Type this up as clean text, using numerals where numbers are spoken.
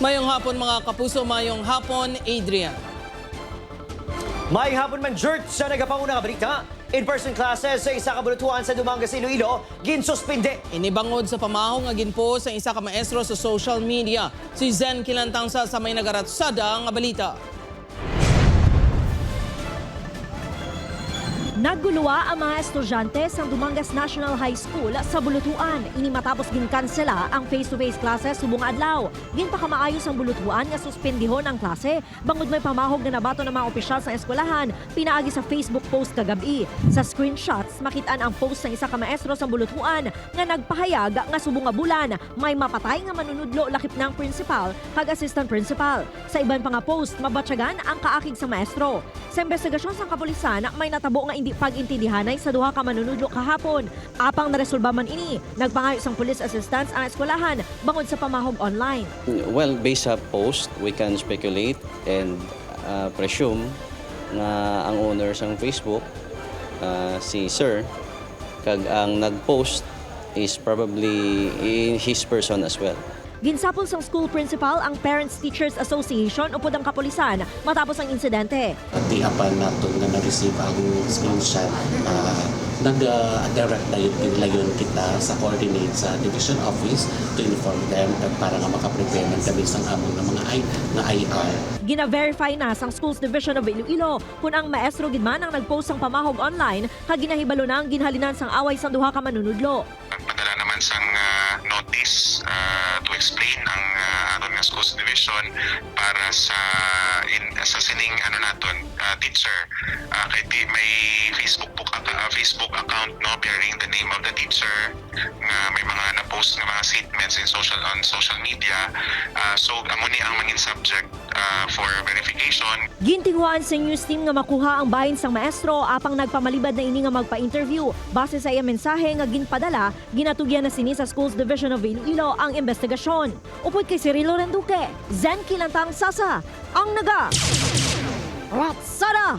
Mayong hapon mga kapuso, mayong hapon Adrian. May hapon man, Jert, sa nagapauna nga balita. In-person classes sa isa ka bulatuan sa Dumangas, Iloilo, ginsuspinde. Inibangod sa pamahong nga ginpo sa isa ka maestro sa social media. Si Zen Kilantang sa may nagaratsada nga balita. Nagguluwa ang mga estudyante sa Dumangas National High School sa Bulutuan. Ini matapos ginkansela ang face-to-face classes subong adlaw. Ginpakamaayos ang Bulutuan nga suspendihon ang klase. Bangod may pamahog na nabato ng mga opisyal sa eskwelahan, pinaagi sa Facebook post kagabi. Sa screenshots, makitaan ang post ng isa ka maestro sa Bulutuan nga nagpahayag nga subong nga bulan may mapatay nga manunudlo lakip ng principal kag assistant principal. Sa iban pa nga post, mabatyagan ang kaakig sa maestro. Sa investigasyon sa kapulisan, may natabo nga hindi pag-intindihanay sa duha ka manunudlo kahapon. Apang naresolba man ini, nagpangayo sang police assistance ang eskwelahan bangod sa pamahog online. Well, based sa post, we can speculate and presume na ang owner ng Facebook, si Sir, kag ang nag-post is probably in his person as well. Ginsapol sang school principal ang Parents Teachers Association upod ang kapulisan matapos ang insidente. At di apan nato na na-receive ang screenshot, nag-direct layon kita sa coordinate sa division office to inform them para nga makaprepare ng kami sang among ng mga IR. Gina-verify na sang Schools Division of Iloilo kung ang maestro gidman ang nag-post sang pamahog online kag ginahibalo na ang ginhalinan sang away sang duha ka manunudlo. Padala naman sang notice to explain ang aton nga schools division para sa sining teacher kay may Facebook account no bearing the name of the teacher nga may mga na-post nga mga statements on social media, so amo ni ang mangin subject for verification. Gintinguan sa news team nga makuha ang bahin sang maestro apang nagpamalibad na ini nga magpa-interview. Base sa iya mensahe nga ginpadala, ginatugyan na sini sa Schools Division of Iloilo ang investigasyon. Upod kay Cirilo Renduque, Zen Kilantang Sasa, ang naga Ratsada!